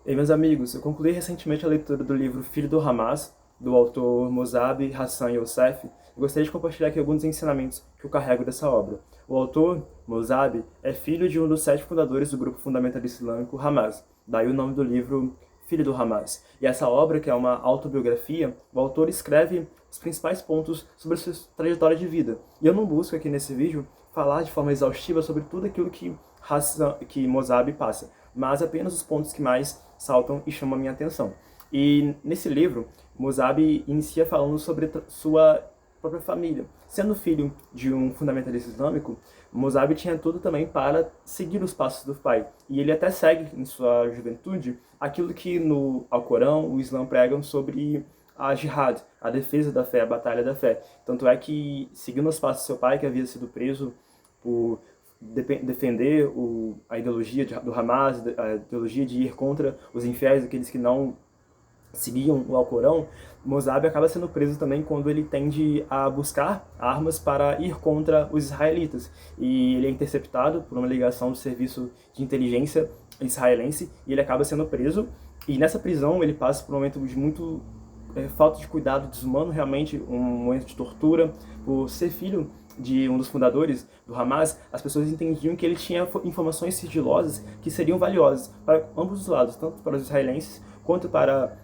Ei, meus amigos, eu concluí recentemente a leitura do livro Filho do Hamas, do autor Mosabe Hassan Youssef, e gostaria de compartilhar aqui alguns ensinamentos que eu carrego dessa obra. O autor, Mosabe, é filho de um dos 7 fundadores do grupo fundamentalista islâmico Hamas, daí o nome do livro Filho do Hamas. E essa obra, que é uma autobiografia, o autor escreve os principais pontos sobre a sua trajetória de vida. E eu não busco aqui nesse vídeo falar de forma exaustiva sobre tudo aquilo que Mosabe passa, mas apenas os pontos que mais saltam e chamam a minha atenção. E nesse livro, Mosabe inicia falando sobre sua própria família. Sendo filho de um fundamentalista islâmico, Mosabe tinha tudo também para seguir os passos do pai. E ele até segue, em sua juventude, aquilo que no Alcorão, o Islã pregam sobre a jihad, a defesa da fé, a batalha da fé. Tanto é que, seguindo os passos do seu pai, que havia sido preso por defender a ideologia do Hamas, a ideologia de ir contra os infiéis, aqueles que não seguiam o Alcorão, Mosabe acaba sendo preso também quando ele tende a buscar armas para ir contra os israelitas. E ele é interceptado por uma ligação do serviço de inteligência israelense e ele acaba sendo preso. E nessa prisão ele passa por um momento de muito falta de cuidado desumano, realmente um momento de tortura. Por ser filho de um dos fundadores do Hamas, as pessoas entendiam que ele tinha informações sigilosas que seriam valiosas para ambos os lados, tanto para os israelenses quanto para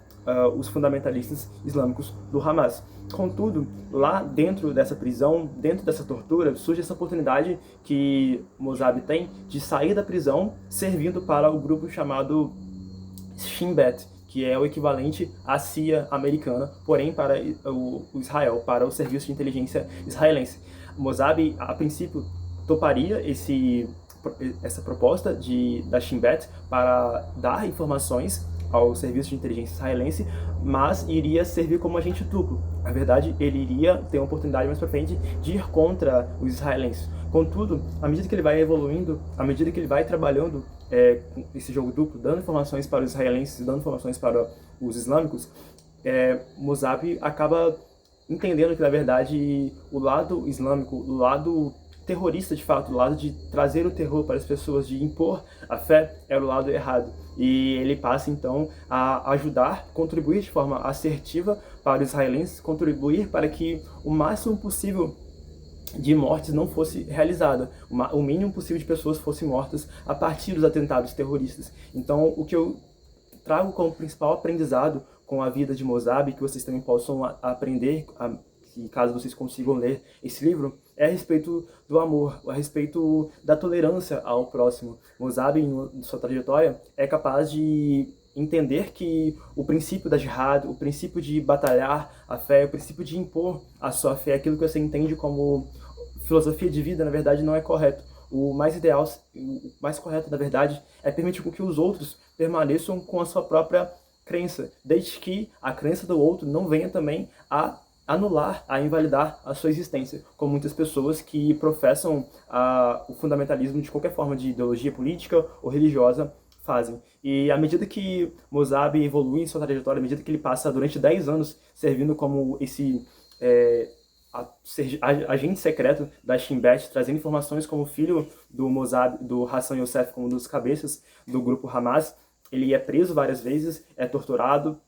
os fundamentalistas islâmicos do Hamas. Contudo, lá dentro dessa prisão, dentro dessa tortura, surge essa oportunidade que Mosabe tem de sair da prisão servindo para o grupo chamado Shin Bet, que é o equivalente à CIA americana, porém para o Israel, para o serviço de inteligência israelense. Mosabe, a princípio, toparia essa proposta da Shin Bet para dar informações ao serviço de inteligência israelense, mas iria servir como agente duplo. Na verdade, ele iria ter uma oportunidade mais para frente de ir contra os israelenses. Contudo, à medida que ele vai evoluindo, à medida que ele vai trabalhando com esse jogo duplo, dando informações para os israelenses e dando informações para os islâmicos, Mosabe acaba entendendo que, na verdade, o lado islâmico, o lado terrorista, de fato, o lado de trazer o terror para as pessoas, de impor a fé, era o lado errado. E ele passa, então, a ajudar, contribuir de forma assertiva para os israelenses, contribuir para que o máximo possível de mortes não fosse realizada, o mínimo possível de pessoas fossem mortas a partir dos atentados terroristas. Então, o que eu trago como principal aprendizado com a vida de Mosabe, que vocês também possam aprender, que caso vocês consigam ler esse livro, é a respeito do amor, a respeito da tolerância ao próximo. Mosabe, em sua trajetória, é capaz de entender que o princípio da jihad, o princípio de batalhar a fé, o princípio de impor a sua fé, aquilo que você entende como filosofia de vida, na verdade, não é correto. O mais ideal, o mais correto, na verdade, é permitir que os outros permaneçam com a sua própria crença, desde que a crença do outro não venha também a anular, a invalidar a sua existência, como muitas pessoas que professam o fundamentalismo de qualquer forma de ideologia política ou religiosa fazem. E à medida que Mosabe evolui em sua trajetória, à medida que ele passa durante 10 anos servindo como esse agente secreto da Shin Bet, trazendo informações como filho do Mosabe, do Hassan Youssef, como um dos cabeças do grupo Hamas, ele é preso várias vezes, é torturado,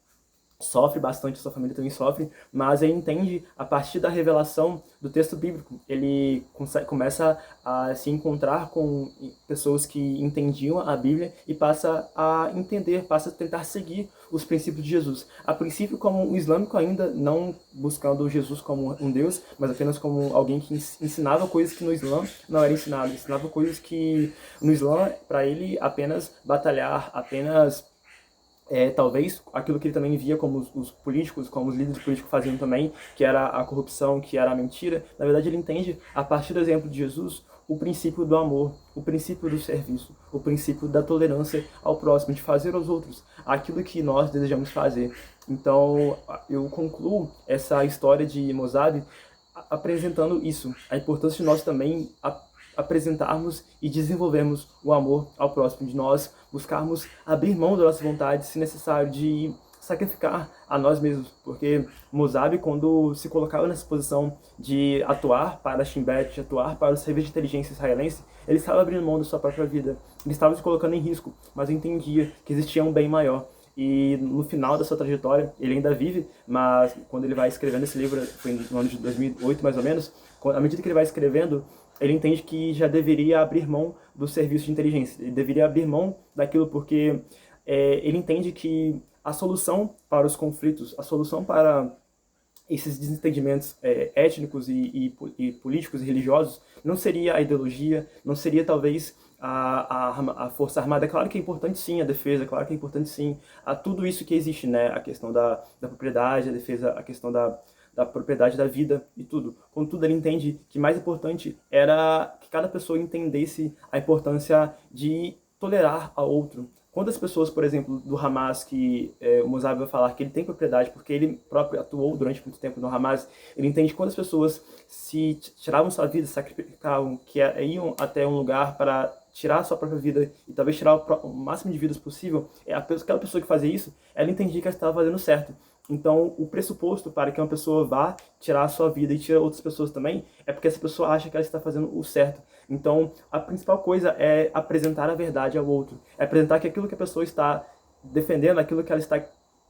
sofre bastante, sua família também sofre, mas ele entende, a partir da revelação do texto bíblico, ele começa a se encontrar com pessoas que entendiam a Bíblia e passa a entender, passa a tentar seguir os princípios de Jesus. A princípio como um islâmico ainda, não buscando Jesus como um Deus, mas apenas como alguém que ensinava coisas que no Islã não era ensinado, ensinava coisas que no Islã, para ele, apenas batalhar, apenas talvez aquilo que ele também via como os políticos, como os líderes políticos faziam também, que era a corrupção, que era a mentira. Na verdade, ele entende, a partir do exemplo de Jesus, o princípio do amor, o princípio do serviço, o princípio da tolerância ao próximo, de fazer aos outros aquilo que nós desejamos fazer. Então, eu concluo essa história de Mosabe apresentando isso, a importância de nós também apresentarmos e desenvolvermos o amor ao próximo, de nós buscarmos abrir mão da nossa vontade, se necessário, de sacrificar a nós mesmos, porque Mozabi, quando se colocava nessa posição de atuar para a Shin Bet, de atuar para o serviço de inteligência israelense, ele estava abrindo mão da sua própria vida, ele estava se colocando em risco, mas entendia que existia um bem maior. E no final da sua trajetória, ele ainda vive, mas quando ele vai escrevendo esse livro, foi no ano de 2008 mais ou menos, à medida que ele vai escrevendo, ele entende que já deveria abrir mão do serviço de inteligência, ele deveria abrir mão daquilo porque ele entende que a solução para os conflitos, a solução para esses desentendimentos étnicos e políticos e religiosos não seria a ideologia, não seria talvez a força armada. É claro que é importante sim a defesa, é claro que é importante sim a tudo isso que existe, né? A questão da propriedade, a defesa, a questão da propriedade da vida e tudo. Contudo, ele entende que mais importante era que cada pessoa entendesse a importância de tolerar a outro. Quantas pessoas, por exemplo, do Hamas, que o Mozabi vai falar que ele tem propriedade porque ele próprio atuou durante muito tempo no Hamas, ele entende quantas pessoas se tiravam sua vida, sacrificavam, que iam até um lugar para tirar a sua própria vida e talvez tirar o máximo de vidas possível. Aquela pessoa que fazia isso, ela entendia que ela estava fazendo certo. Então, o pressuposto para que uma pessoa vá tirar a sua vida e tire outras pessoas também é porque essa pessoa acha que ela está fazendo o certo. Então, a principal coisa é apresentar a verdade ao outro. É apresentar que aquilo que a pessoa está defendendo, aquilo que ela está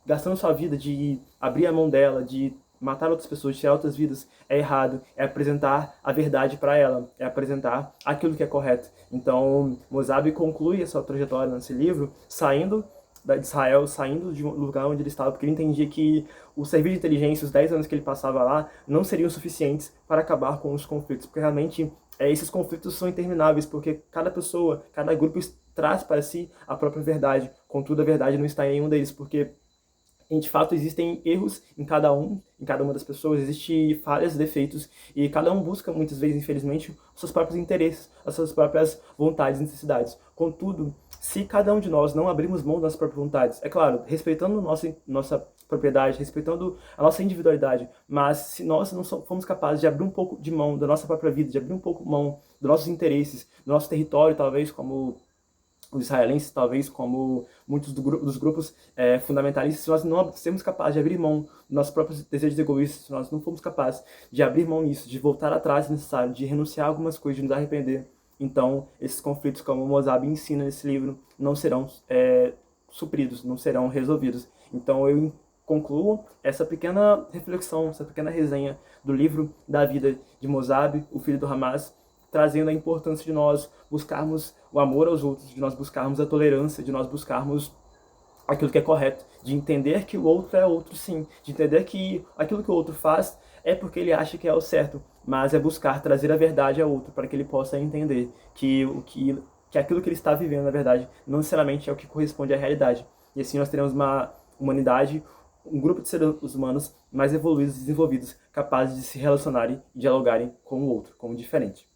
gastando sua vida de abrir a mão dela, de matar outras pessoas, tirar outras vidas, é errado. É apresentar a verdade para ela. É apresentar aquilo que é correto. Então, Mozabi conclui a sua trajetória nesse livro saindo de Israel, saindo de um lugar onde ele estava, porque ele entendia que o serviço de inteligência, os 10 anos que ele passava lá, não seriam suficientes para acabar com os conflitos, porque realmente esses conflitos são intermináveis, porque cada pessoa, cada grupo traz para si a própria verdade, contudo a verdade não está em nenhum deles, porque de fato existem erros em cada uma das pessoas, existem falhas, defeitos, e cada um busca muitas vezes, infelizmente, os seus próprios interesses, as suas próprias vontades e necessidades. Contudo, se cada um de nós não abrirmos mão das próprias vontades, é claro, respeitando nossa propriedade, respeitando a nossa individualidade, mas se nós não formos capazes de abrir um pouco de mão da nossa própria vida, de abrir um pouco mão dos nossos interesses, do nosso território, talvez como os israelenses, talvez como muitos dos grupos fundamentalistas, se nós não sermos capazes de abrir mão dos nossos próprios desejos egoístas, se nós não formos capazes de abrir mão disso, de voltar atrás se necessário, de renunciar a algumas coisas, de nos arrepender, então esses conflitos, como o Mozabi ensina nesse livro, não serão supridos, não serão resolvidos. Então eu concluo essa pequena reflexão, essa pequena resenha do livro da vida de Mozabi, o filho do Hamas, trazendo a importância de nós buscarmos o amor aos outros, de nós buscarmos a tolerância, de nós buscarmos aquilo que é correto, de entender que o outro é outro sim, de entender que aquilo que o outro faz é porque ele acha que é o certo, mas é buscar trazer a verdade ao outro para que ele possa entender que aquilo que ele está vivendo, na verdade, não necessariamente é o que corresponde à realidade. E assim nós teremos uma humanidade, um grupo de seres humanos mais evoluídos e desenvolvidos, capazes de se relacionarem e dialogarem com o outro, com o diferente.